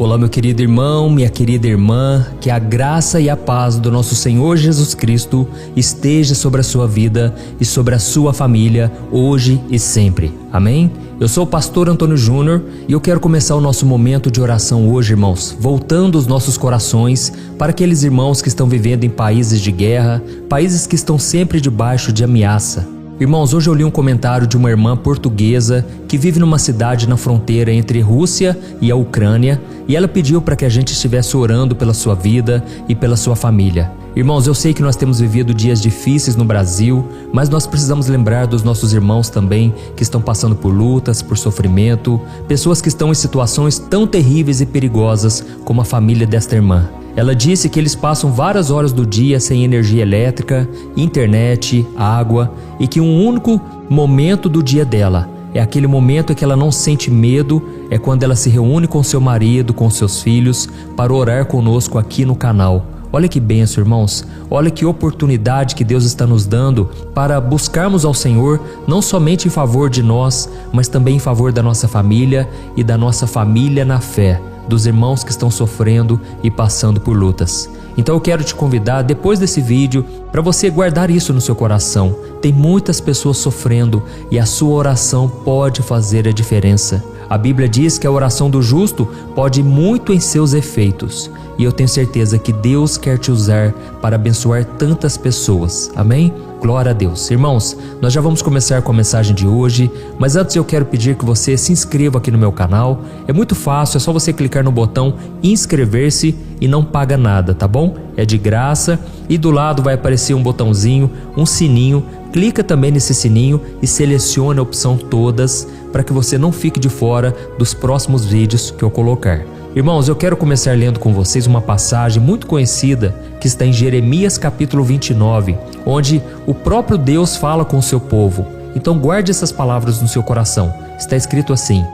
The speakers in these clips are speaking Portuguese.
Olá, meu querido irmão, minha querida irmã, que a graça e a paz do nosso Senhor Jesus Cristo esteja sobre a sua vida e sobre a sua família, hoje e sempre. Amém? Eu sou o pastor Antônio Júnior e eu quero começar o nosso momento de oração hoje, irmãos, voltando os nossos corações para aqueles irmãos que estão vivendo em países de guerra, países que estão sempre debaixo de ameaça. Irmãos, hoje eu li um comentário de uma irmã portuguesa que vive numa cidade na fronteira entre Rússia e a Ucrânia, e ela pediu para que a gente estivesse orando pela sua vida e pela sua família. Irmãos, eu sei que nós temos vivido dias difíceis no Brasil, mas nós precisamos lembrar dos nossos irmãos também que estão passando por lutas, por sofrimento, pessoas que estão em situações tão terríveis e perigosas como a família desta irmã. Ela disse que eles passam várias horas do dia sem energia elétrica, internet, água, e que um único momento do dia dela é aquele momento em que ela não sente medo, é quando ela se reúne com seu marido, com seus filhos, para orar conosco aqui no canal. Olha que bênção, irmãos. Olha que oportunidade que Deus está nos dando para buscarmos ao Senhor, não somente em favor de nós, mas também em favor da nossa família e da nossa família na fé, dos irmãos que estão sofrendo e passando por lutas. Então eu quero te convidar, depois desse vídeo, para você guardar isso no seu coração. Tem muitas pessoas sofrendo e a sua oração pode fazer a diferença. A Bíblia diz que a oração do justo pode muito em seus efeitos. E eu tenho certeza que Deus quer te usar para abençoar tantas pessoas. Amém? Glória a Deus. Irmãos, nós já vamos começar com a mensagem de hoje, mas antes eu quero pedir que você se inscreva aqui no meu canal. É muito fácil, é só você clicar no botão inscrever-se e não paga nada, tá bom? É de graça e do lado vai aparecer um botãozinho, um sininho. Clica também nesse sininho e selecione a opção todas para que você não fique de fora dos próximos vídeos que eu colocar. Irmãos, eu quero começar lendo com vocês uma passagem muito conhecida que está em Jeremias capítulo 29, onde o próprio Deus fala com o seu povo. Então guarde essas palavras no seu coração. Está escrito assim: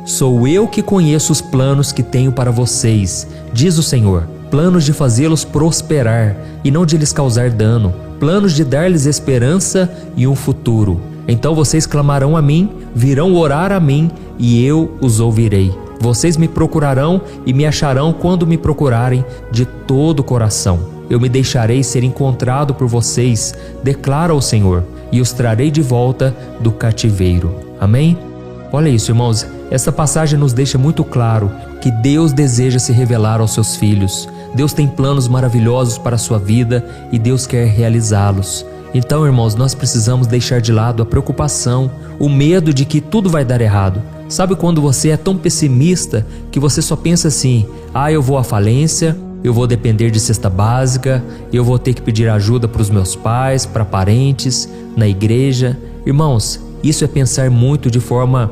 Sou eu que conheço os planos que tenho para vocês, diz o Senhor, planos de fazê-los prosperar e não de lhes causar dano, planos de dar-lhes esperança e um futuro. Então vocês clamarão a mim, virão orar a mim e eu os ouvirei. Vocês me procurarão e me acharão quando me procurarem de todo o coração. Eu me deixarei ser encontrado por vocês, declara o Senhor, e os trarei de volta do cativeiro. Amém? Olha isso, irmãos. Essa passagem nos deixa muito claro que Deus deseja se revelar aos seus filhos. Deus tem planos maravilhosos para a sua vida e Deus quer realizá-los. Então, irmãos, nós precisamos deixar de lado a preocupação, o medo de que tudo vai dar errado. Sabe quando você é tão pessimista que você só pensa assim: eu vou à falência, eu vou depender de cesta básica, eu vou ter que pedir ajuda para os meus pais, para parentes, na igreja. Irmãos, isso é pensar muito de forma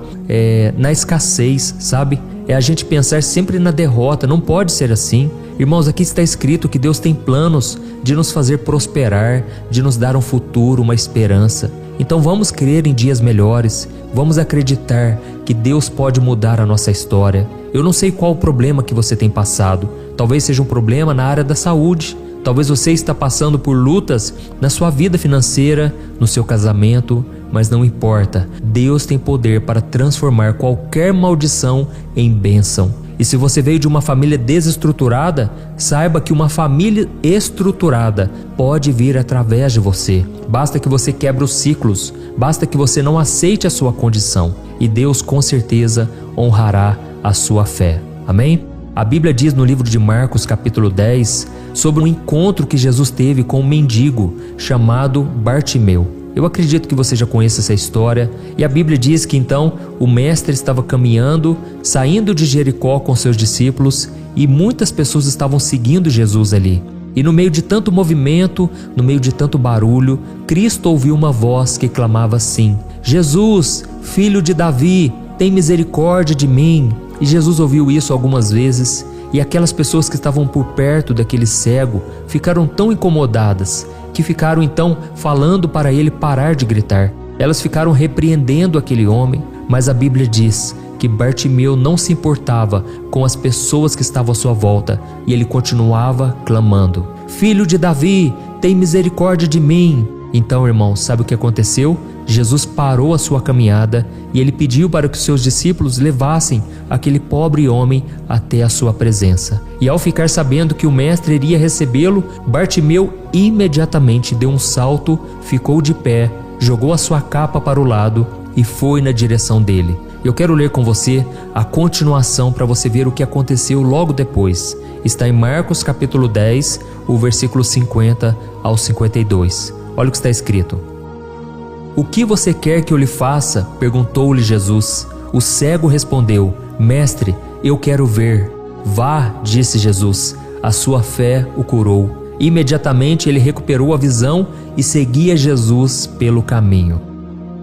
na escassez, sabe? É a gente pensar sempre na derrota, não pode ser assim. Irmãos, aqui está escrito que Deus tem planos de nos fazer prosperar, de nos dar um futuro, uma esperança. Então vamos crer em dias melhores, vamos acreditar que Deus pode mudar a nossa história. Eu não sei qual o problema que você tem passado, talvez seja um problema na área da saúde, talvez você está passando por lutas na sua vida financeira, no seu casamento, mas não importa, Deus tem poder para transformar qualquer maldição em bênção. E se você veio de uma família desestruturada, saiba que uma família estruturada pode vir através de você. Basta que você quebre os ciclos, basta que você não aceite a sua condição e Deus com certeza honrará a sua fé. Amém? A Bíblia diz no livro de Marcos capítulo 10 sobre um encontro que Jesus teve com um mendigo chamado Bartimeu. Eu acredito que você já conhece essa história e a Bíblia diz que então o mestre estava caminhando, saindo de Jericó com seus discípulos e muitas pessoas estavam seguindo Jesus ali. E no meio de tanto movimento, no meio de tanto barulho, Cristo ouviu uma voz que clamava assim: Jesus, filho de Davi, tem misericórdia de mim. E Jesus ouviu isso algumas vezes e aquelas pessoas que estavam por perto daquele cego ficaram tão incomodadas que ficaram então falando para ele parar de gritar. Elas ficaram repreendendo aquele homem, mas a Bíblia diz que Bartimeu não se importava com as pessoas que estavam à sua volta e ele continuava clamando: Filho de Davi, tem misericórdia de mim. Então, irmãos, sabe o que aconteceu? Jesus parou a sua caminhada e ele pediu para que os seus discípulos levassem aquele pobre homem até a sua presença. E ao ficar sabendo que o mestre iria recebê-lo, Bartimeu imediatamente deu um salto, ficou de pé, jogou a sua capa para o lado e foi na direção dele. Eu quero ler com você a continuação para você ver o que aconteceu logo depois. Está em Marcos capítulo 10, o versículo 50 ao 52. Olha o que está escrito. O que você quer que eu lhe faça? Perguntou-lhe Jesus. O cego respondeu: Mestre, eu quero ver. Vá, disse Jesus, a sua fé o curou. Imediatamente ele recuperou a visão e seguia Jesus pelo caminho.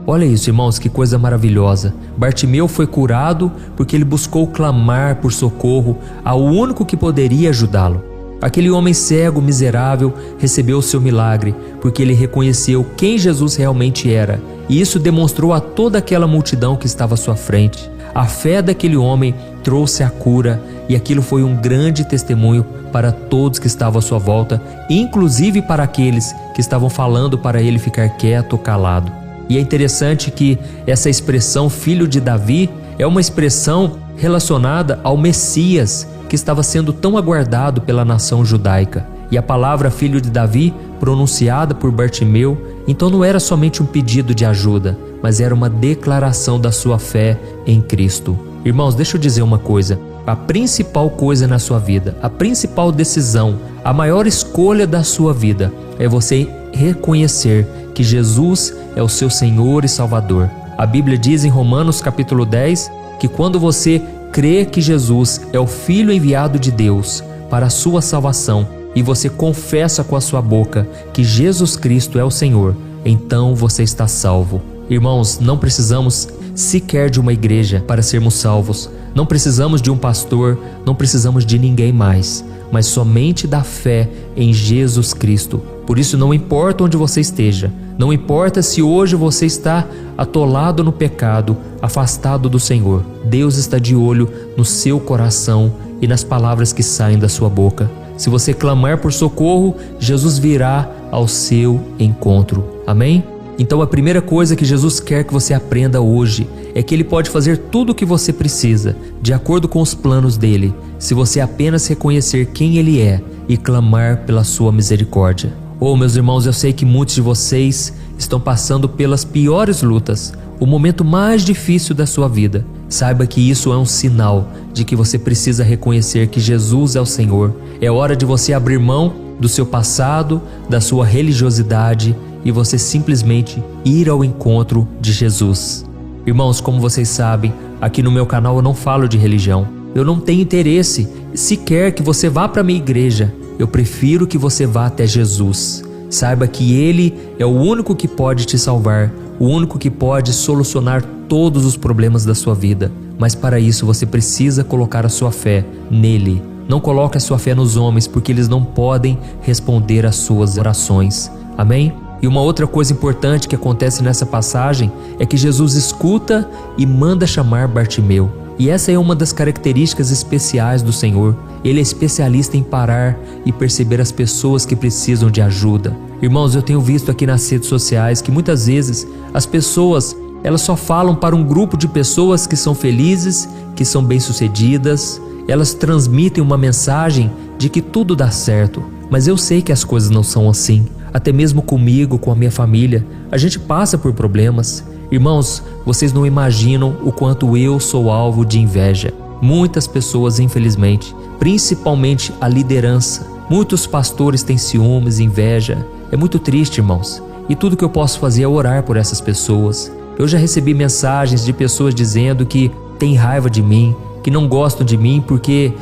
Olha isso, irmãos, que coisa maravilhosa. Bartimeu foi curado porque ele buscou clamar por socorro ao único que poderia ajudá-lo. Aquele homem cego, miserável, recebeu o seu milagre porque ele reconheceu quem Jesus realmente era. E isso demonstrou a toda aquela multidão que estava à sua frente. A fé daquele homem trouxe a cura e aquilo foi um grande testemunho para todos que estavam à sua volta, inclusive para aqueles que estavam falando para ele ficar quieto ou calado. E é interessante que essa expressão filho de Davi é uma expressão relacionada ao Messias que estava sendo tão aguardado pela nação judaica. E a palavra filho de Davi, pronunciada por Bartimeu, então não era somente um pedido de ajuda, mas era uma declaração da sua fé em Cristo. Irmãos, deixa eu dizer uma coisa. A principal coisa na sua vida, a principal decisão, a maior escolha da sua vida é você reconhecer que Jesus é o seu Senhor e Salvador. A Bíblia diz em Romanos capítulo 10 que quando você crê que Jesus é o Filho enviado de Deus para a sua salvação e você confessa com a sua boca que Jesus Cristo é o Senhor, então você está salvo. Irmãos, não precisamos sequer de uma igreja para sermos salvos. Não precisamos de um pastor, não precisamos de ninguém mais, mas somente da fé em Jesus Cristo. Por isso não importa onde você esteja, não importa se hoje você está atolado no pecado, afastado do Senhor, Deus está de olho no seu coração e nas palavras que saem da sua boca. Se você clamar por socorro, Jesus virá ao seu encontro. Amém? Então a primeira coisa que Jesus quer que você aprenda hoje é que Ele pode fazer tudo o que você precisa, de acordo com os planos dEle, se você apenas reconhecer quem Ele é e clamar pela sua misericórdia. Meus irmãos, eu sei que muitos de vocês estão passando pelas piores lutas, o momento mais difícil da sua vida. Saiba que isso é um sinal de que você precisa reconhecer que Jesus é o Senhor. É hora de você abrir mão do seu passado, da sua religiosidade e você simplesmente ir ao encontro de Jesus. Irmãos, como vocês sabem, aqui no meu canal eu não falo de religião. Eu não tenho interesse sequer que você vá para a minha igreja. Eu prefiro que você vá até Jesus. Saiba que Ele é o único que pode te salvar, o único que pode solucionar todos os problemas da sua vida. Mas para isso você precisa colocar a sua fé nele. Não coloque a sua fé nos homens, porque eles não podem responder às suas orações. Amém? E uma outra coisa importante que acontece nessa passagem é que Jesus escuta e manda chamar Bartimeu. E essa é uma das características especiais do Senhor. Ele é especialista em parar e perceber as pessoas que precisam de ajuda. Irmãos, eu tenho visto aqui nas redes sociais que muitas vezes as pessoas, elas só falam para um grupo de pessoas que são felizes, que são bem-sucedidas. Elas transmitem uma mensagem de que tudo dá certo. Mas eu sei que as coisas não são assim. Até mesmo comigo, com a minha família, a gente passa por problemas. Irmãos, vocês não imaginam o quanto eu sou alvo de inveja. Muitas pessoas, infelizmente, principalmente a liderança. Muitos pastores têm ciúmes, inveja. É muito triste, irmãos. E tudo que eu posso fazer é orar por essas pessoas. Eu já recebi mensagens de pessoas dizendo que têm raiva de mim, que não gostam de mim porque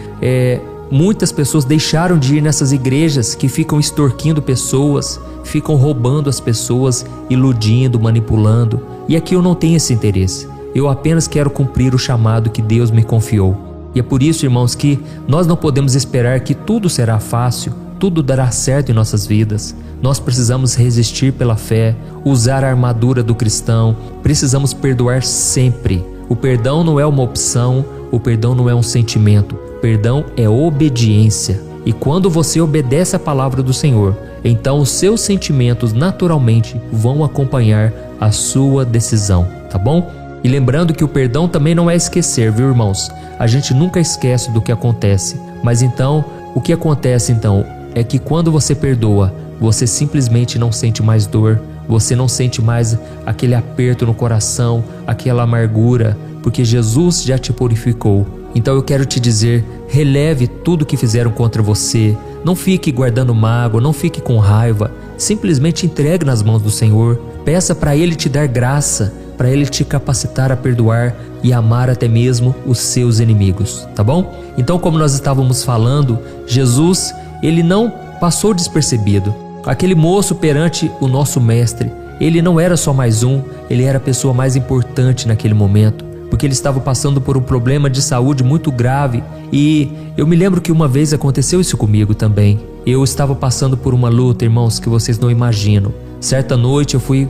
muitas pessoas deixaram de ir nessas igrejas que ficam extorquindo pessoas, ficam roubando as pessoas, iludindo, manipulando. E aqui eu não tenho esse interesse. Eu apenas quero cumprir o chamado que Deus me confiou. E é por isso, irmãos, que nós não podemos esperar que tudo será fácil, tudo dará certo em nossas vidas. Nós precisamos resistir pela fé, usar a armadura do cristão, precisamos perdoar sempre. O perdão não é uma opção, o perdão não é um sentimento, perdão é obediência. E quando você obedece a palavra do Senhor, então os seus sentimentos naturalmente vão acompanhar a sua decisão, tá bom? E lembrando que o perdão também não é esquecer, viu, irmãos? A gente nunca esquece do que acontece. Mas então, o que acontece então é que quando você perdoa, você simplesmente não sente mais dor, você não sente mais aquele aperto no coração, aquela amargura, porque Jesus já te purificou. Então eu quero te dizer, releve tudo que fizeram contra você, não fique guardando mágoa, não fique com raiva, simplesmente entregue nas mãos do Senhor, peça para Ele te dar graça, para Ele te capacitar a perdoar e amar até mesmo os seus inimigos, tá bom? Então, como nós estávamos falando, Jesus, Ele não passou despercebido. Aquele moço perante o nosso mestre, ele não era só mais um, ele era a pessoa mais importante naquele momento, porque ele estava passando por um problema de saúde muito grave. E eu me lembro que uma vez aconteceu isso comigo também. Eu estava passando por uma luta, irmãos, que vocês não imaginam. Certa noite eu fui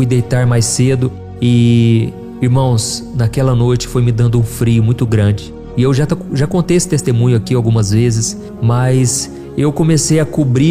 deitar mais cedo e, irmãos, naquela noite foi me dando um frio muito grande. E eu já contei esse testemunho aqui algumas vezes, mas eu comecei a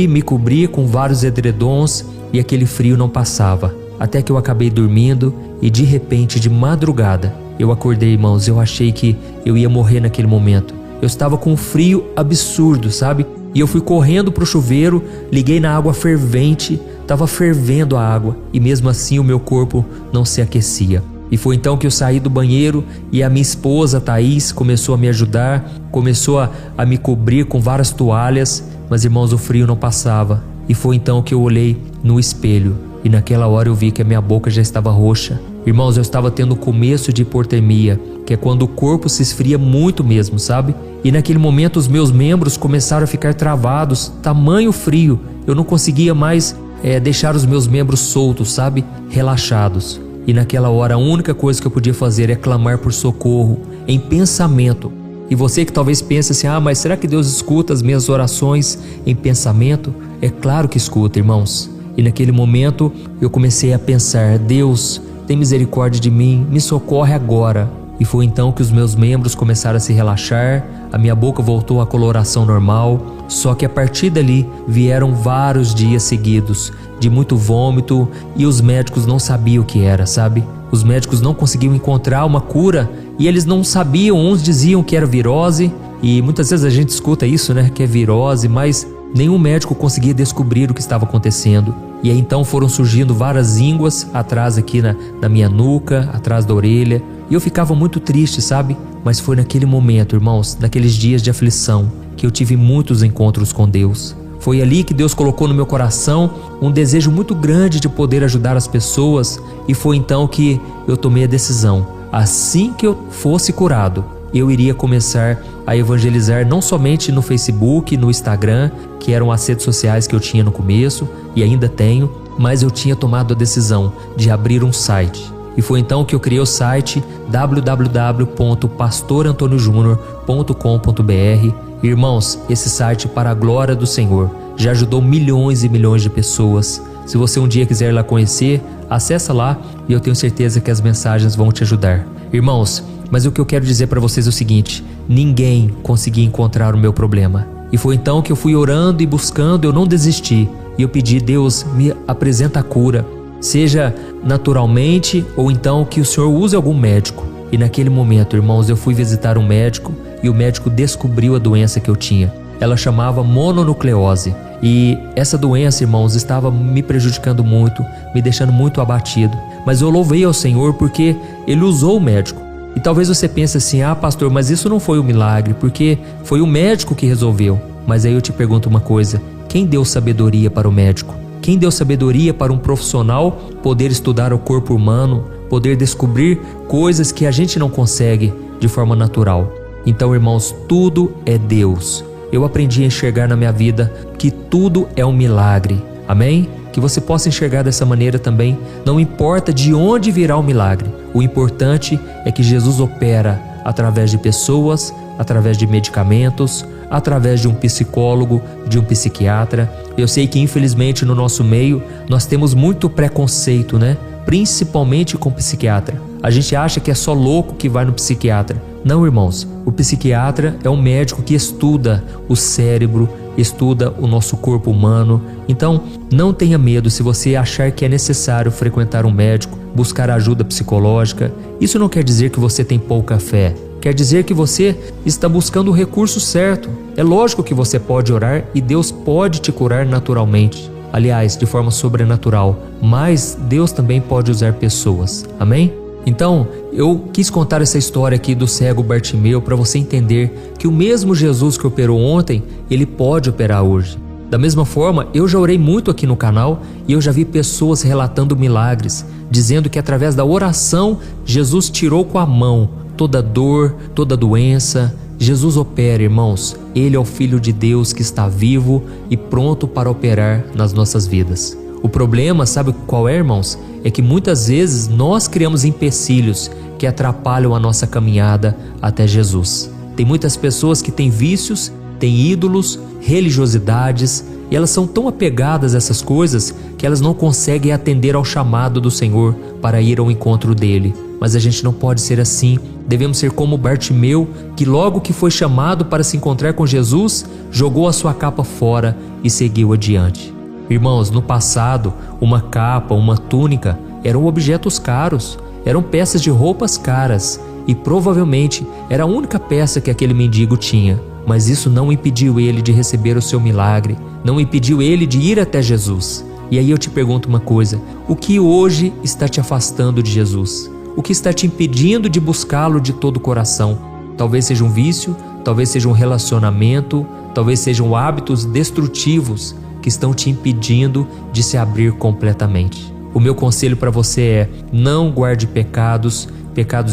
me cobrir com vários edredons e aquele frio não passava. Até que eu acabei dormindo e de repente, de madrugada, eu acordei, irmãos, eu achei que eu ia morrer naquele momento. Eu estava com um frio absurdo, sabe? E eu fui correndo pro chuveiro, liguei na água fervente, estava fervendo a água e mesmo assim o meu corpo não se aquecia. E foi então que eu saí do banheiro e a minha esposa, Thaís, começou a me ajudar, começou a me cobrir com várias toalhas, mas, irmãos, o frio não passava. E foi então que eu olhei no espelho e naquela hora eu vi que a minha boca já estava roxa. Irmãos, eu estava tendo o começo de hipotermia, que é quando o corpo se esfria muito mesmo, sabe? E naquele momento os meus membros começaram a ficar travados, tamanho frio. Eu não conseguia mais deixar os meus membros soltos, sabe? Relaxados. E naquela hora a única coisa que eu podia fazer é clamar por socorro, em pensamento. E você que talvez pense assim, mas será que Deus escuta as minhas orações em pensamento? É claro que escuta, irmãos. E naquele momento eu comecei a pensar, Deus, tem misericórdia de mim, me socorre agora. E foi então que os meus membros começaram a se relaxar, a minha boca voltou à coloração normal. Só que a partir dali vieram vários dias seguidos de muito vômito e os médicos não sabiam o que era, sabe? Os médicos não conseguiam encontrar uma cura e eles não sabiam, uns diziam que era virose e muitas vezes a gente escuta isso, né, que é virose, mas nenhum médico conseguia descobrir o que estava acontecendo. E aí então foram surgindo várias ínguas atrás aqui na minha nuca, atrás da orelha. E eu ficava muito triste, sabe? Mas foi naquele momento, irmãos, naqueles dias de aflição, que eu tive muitos encontros com Deus. Foi ali que Deus colocou no meu coração um desejo muito grande de poder ajudar as pessoas. E foi então que eu tomei a decisão. Assim que eu fosse curado, eu iria começar a evangelizar não somente no Facebook, no Instagram, que eram as redes sociais que eu tinha no começo e ainda tenho, mas eu tinha tomado a decisão de abrir um site. E foi então que eu criei o site www.pastorantonijunior.com.br. Irmãos, esse site, para a glória do Senhor, já ajudou milhões e milhões de pessoas. Se você um dia quiser ir lá conhecer, acessa lá e eu tenho certeza que as mensagens vão te ajudar. Irmãos, mas o que eu quero dizer para vocês é o seguinte: ninguém conseguia encontrar o meu problema. E foi então que eu fui orando e buscando, eu não desisti. E eu pedi, Deus, me apresenta a cura, seja naturalmente ou então que o Senhor use algum médico. E naquele momento, irmãos, eu fui visitar um médico e o médico descobriu a doença que eu tinha. Ela chamava mononucleose. E essa doença, irmãos, estava me prejudicando muito, me deixando muito abatido. Mas eu louvei ao Senhor porque Ele usou o médico. E talvez você pense assim, pastor, mas isso não foi um milagre, porque foi o médico que resolveu. Mas aí eu te pergunto uma coisa, quem deu sabedoria para o médico? Quem deu sabedoria para um profissional poder estudar o corpo humano, poder descobrir coisas que a gente não consegue de forma natural? Então, irmãos, tudo é Deus. Eu aprendi a enxergar na minha vida que tudo é um milagre. Amém? Que você possa enxergar dessa maneira também. Não importa de onde virá o milagre. O importante é que Jesus opera através de pessoas, através de medicamentos, através de um psicólogo, de um psiquiatra. Eu sei que infelizmente no nosso meio nós temos muito preconceito, né? Principalmente com psiquiatra. A gente acha que é só louco que vai no psiquiatra. Não, irmãos, o psiquiatra é um médico que estuda o cérebro, estuda o nosso corpo humano. Então, não tenha medo se você achar que é necessário frequentar um médico, buscar ajuda psicológica. Isso não quer dizer que você tem pouca fé. Quer dizer que você está buscando o recurso certo. É lógico que você pode orar e Deus pode te curar naturalmente. Aliás, de forma sobrenatural. Mas Deus também pode usar pessoas. Amém? Então, eu quis contar essa história aqui do cego Bartimeu para você entender que o mesmo Jesus que operou ontem, Ele pode operar hoje. Da mesma forma, eu já orei muito aqui no canal e eu já vi pessoas relatando milagres, dizendo que através da oração, Jesus tirou com a mão toda dor, toda doença. Jesus opera, irmãos. Ele é o Filho de Deus que está vivo e pronto para operar nas nossas vidas. O problema, sabe qual é, irmãos? É que muitas vezes nós criamos empecilhos que atrapalham a nossa caminhada até Jesus. Tem muitas pessoas que têm vícios, têm ídolos, religiosidades, e elas são tão apegadas a essas coisas que elas não conseguem atender ao chamado do Senhor para ir ao encontro dele. Mas a gente não pode ser assim. Devemos ser como Bartimeu, que logo que foi chamado para se encontrar com Jesus, jogou a sua capa fora e seguiu adiante. Irmãos, no passado, uma capa, uma túnica eram objetos caros, eram peças de roupas caras e provavelmente era a única peça que aquele mendigo tinha. Mas isso não impediu ele de receber o seu milagre, não impediu ele de ir até Jesus. E aí eu te pergunto uma coisa: o que hoje está te afastando de Jesus? O que está te impedindo de buscá-lo de todo o coração? Talvez seja um vício, talvez seja um relacionamento, talvez sejam hábitos destrutivos que estão te impedindo de se abrir completamente. O meu conselho para você é: não guarde pecados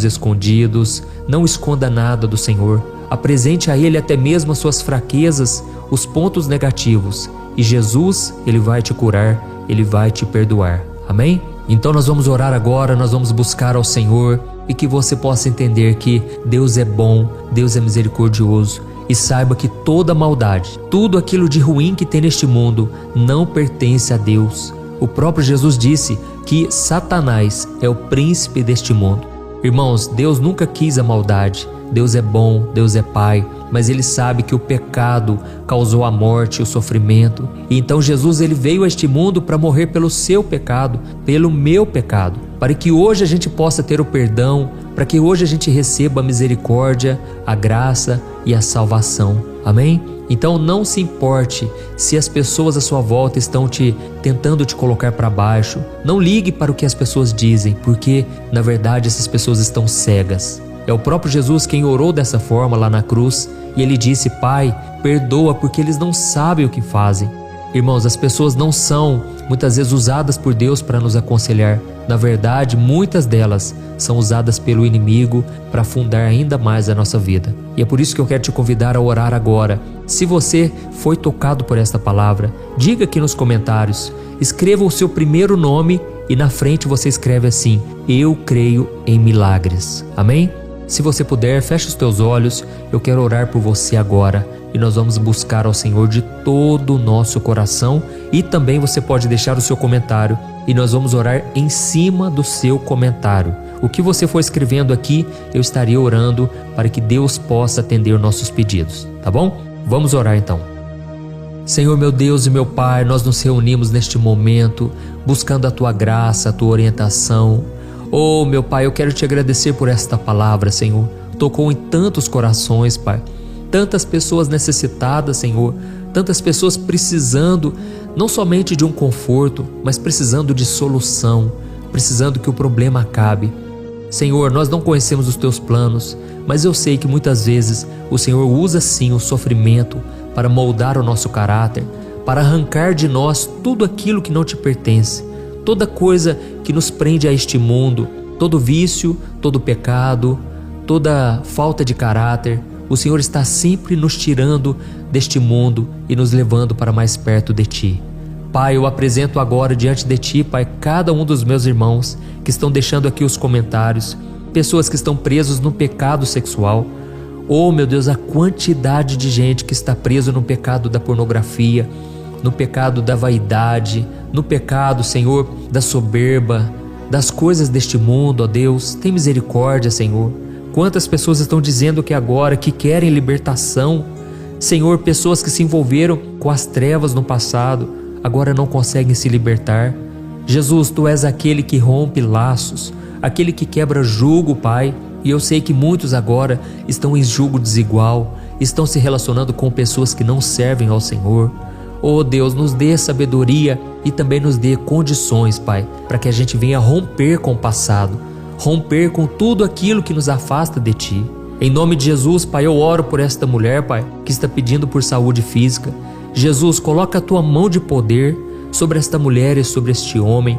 escondidos, não esconda nada do Senhor. Apresente a Ele até mesmo as suas fraquezas, os pontos negativos, e Jesus, Ele vai te curar, Ele vai te perdoar. Amém? Então nós vamos orar agora, nós vamos buscar ao Senhor e que você possa entender que Deus é bom, Deus é misericordioso. E saiba que toda maldade, tudo aquilo de ruim que tem neste mundo não pertence a Deus. O próprio Jesus disse que Satanás é o príncipe deste mundo. Irmãos, Deus nunca quis a maldade. Deus é bom, Deus é Pai, mas Ele sabe que o pecado causou a morte e o sofrimento. E então Jesus, Ele veio a este mundo para morrer pelo seu pecado, pelo meu pecado, para que hoje a gente possa ter o perdão, para que hoje a gente receba a misericórdia, a graça e a salvação. Amém? Então não se importe se as pessoas à sua volta estão tentando te colocar para baixo. Não ligue para o que as pessoas dizem, porque na verdade essas pessoas estão cegas. É o próprio Jesus quem orou dessa forma lá na cruz, e Ele disse: Pai, perdoa porque eles não sabem o que fazem. Irmãos, as pessoas não são muitas vezes usadas por Deus para nos aconselhar. Na verdade, muitas delas são usadas pelo inimigo para afundar ainda mais a nossa vida. E é por isso que eu quero te convidar a orar agora. Se você foi tocado por esta palavra, diga aqui nos comentários, escreva o seu primeiro nome e na frente você escreve assim: eu creio em milagres. Amém? Se você puder, feche os teus olhos, eu quero orar por você agora. E nós vamos buscar ao Senhor de todo o nosso coração. E também você pode deixar o seu comentário e nós vamos orar em cima do seu comentário. O que você for escrevendo aqui, eu estaria orando para que Deus possa atender nossos pedidos, tá bom? Vamos orar então. Senhor meu Deus e meu Pai, nós nos reunimos neste momento buscando a Tua graça, a Tua orientação. Oh meu Pai, eu quero Te agradecer por esta palavra, Senhor. Tocou em tantos corações, Pai. Tantas pessoas necessitadas, Senhor, tantas pessoas precisando não somente de um conforto, mas precisando de solução, precisando que o problema acabe. Senhor, nós não conhecemos os Teus planos, mas eu sei que muitas vezes o Senhor usa sim o sofrimento para moldar o nosso caráter, para arrancar de nós tudo aquilo que não Te pertence, toda coisa que nos prende a este mundo, todo vício, todo pecado, toda falta de caráter. O Senhor está sempre nos tirando deste mundo e nos levando para mais perto de Ti. Pai, eu apresento agora diante de Ti, Pai, cada um dos meus irmãos que estão deixando aqui os comentários, pessoas que estão presos no pecado sexual. Oh, meu Deus, a quantidade de gente que está preso no pecado da pornografia, no pecado da vaidade, no pecado, Senhor, da soberba, das coisas deste mundo, ó Deus. Tem misericórdia, Senhor. Quantas pessoas estão dizendo que agora que querem libertação, Senhor, pessoas que se envolveram com as trevas no passado, agora não conseguem se libertar. Jesus, Tu és aquele que rompe laços, aquele que quebra jugo, Pai. E eu sei que muitos agora estão em jugo desigual, estão se relacionando com pessoas que não servem ao Senhor. Oh Deus, nos dê sabedoria e também nos dê condições, Pai, para que a gente venha romper com o passado, romper com tudo aquilo que nos afasta de Ti. Em nome de Jesus, Pai, eu oro por esta mulher, Pai, que está pedindo por saúde física. Jesus, coloca a Tua mão de poder sobre esta mulher e sobre este homem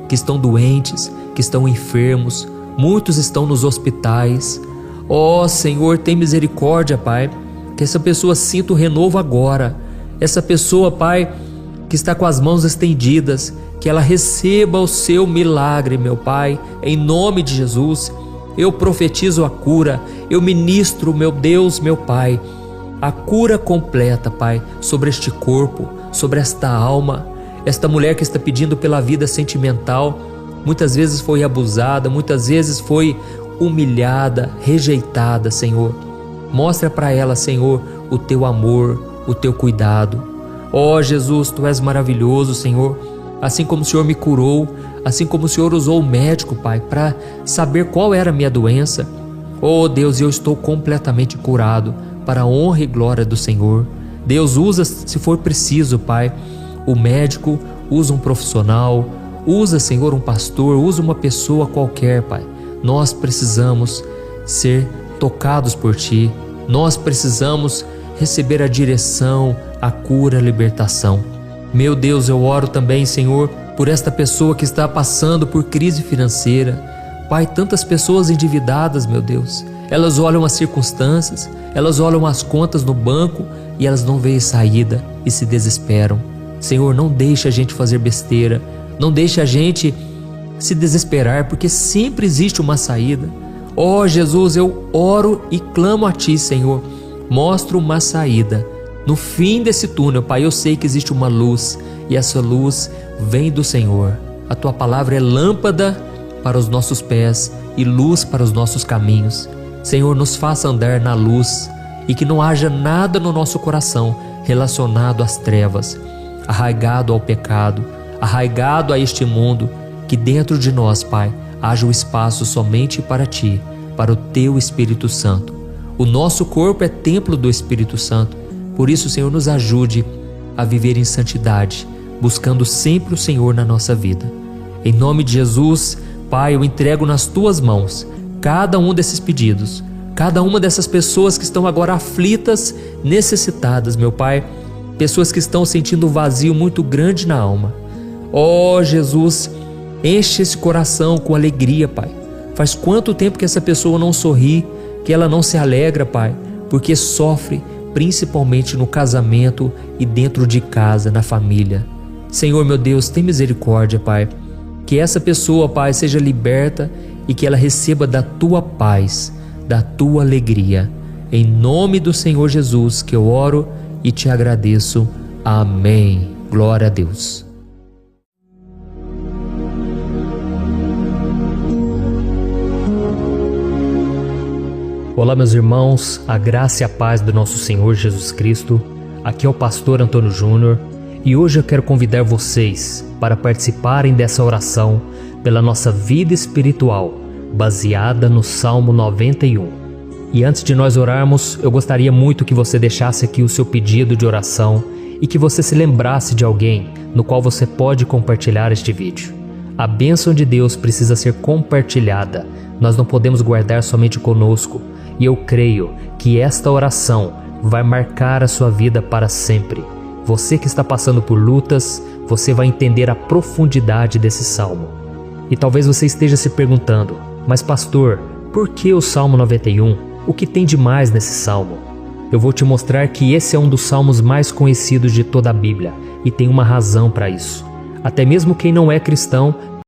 que estão doentes, que estão enfermos, muitos estão nos hospitais. Ó Senhor, tem misericórdia, Pai, que essa pessoa sinta o renovo agora. Essa pessoa, Pai, que está com as mãos estendidas, que ela receba o Seu milagre, meu Pai, em nome de Jesus. Eu profetizo a cura, eu ministro, meu Deus, meu Pai, a cura completa, Pai, sobre este corpo, sobre esta alma. Esta mulher que está pedindo pela vida sentimental, muitas vezes foi abusada, muitas vezes foi humilhada, rejeitada, Senhor. Mostra para ela, Senhor, o Teu amor, o Teu cuidado. Ó Jesus, Tu és maravilhoso, Senhor. Assim como o Senhor me curou, assim como o Senhor usou o médico, Pai, para saber qual era a minha doença. Oh Deus, eu estou completamente curado, para a honra e glória do Senhor. Deus, usa, se for preciso, Pai, o médico, usa um profissional, usa, Senhor, um pastor, usa uma pessoa qualquer, Pai. Nós precisamos ser tocados por Ti. Nós precisamos receber a direção, a cura, a libertação. Meu Deus, eu oro também, Senhor, por esta pessoa que está passando por crise financeira. Pai, tantas pessoas endividadas, meu Deus. Elas olham as circunstâncias, elas olham as contas no banco e elas não veem saída e se desesperam. Senhor, não deixe a gente fazer besteira, não deixe a gente se desesperar, porque sempre existe uma saída. Ó Jesus, eu oro e clamo a Ti, Senhor. Mostra uma saída. No fim desse túnel, Pai, eu sei que existe uma luz e essa luz vem do Senhor. A Tua palavra é lâmpada para os nossos pés e luz para os nossos caminhos. Senhor, nos faça andar na luz e que não haja nada no nosso coração relacionado às trevas, arraigado ao pecado, arraigado a este mundo. Que dentro de nós, Pai, haja o espaço somente para Ti, para o Teu Espírito Santo. O nosso corpo é templo do Espírito Santo. Por isso, Senhor, nos ajude a viver em santidade, buscando sempre o Senhor na nossa vida. Em nome de Jesus, Pai, eu entrego nas Tuas mãos cada um desses pedidos, cada uma dessas pessoas que estão agora aflitas, necessitadas, meu Pai, pessoas que estão sentindo um vazio muito grande na alma. Ó Jesus, enche esse coração com alegria, Pai. Faz quanto tempo que essa pessoa não sorri, que ela não se alegra, Pai, porque sofre, principalmente no casamento e dentro de casa, na família. Senhor, meu Deus, tem misericórdia, Pai. Que essa pessoa, Pai, seja liberta e que ela receba da Tua paz, da Tua alegria. Em nome do Senhor Jesus que eu oro e Te agradeço. Amém. Glória a Deus. Olá, meus irmãos, a graça e a paz do nosso Senhor Jesus Cristo. Aqui é o pastor Antônio Júnior e hoje eu quero convidar vocês para participarem dessa oração pela nossa vida espiritual, baseada no Salmo 91. E antes de nós orarmos, eu gostaria muito que você deixasse aqui o seu pedido de oração e que você se lembrasse de alguém no qual você pode compartilhar este vídeo. A bênção de Deus precisa ser compartilhada, nós não podemos guardar somente conosco. E eu creio que esta oração vai marcar a sua vida para sempre. Você que está passando por lutas, você vai entender a profundidade desse salmo. E talvez você esteja se perguntando, mas pastor, por que o Salmo 91? O que tem de mais nesse salmo? Eu vou te mostrar que esse é um dos salmos mais conhecidos de toda a Bíblia e tem uma razão para isso. Até mesmo quem não é cristão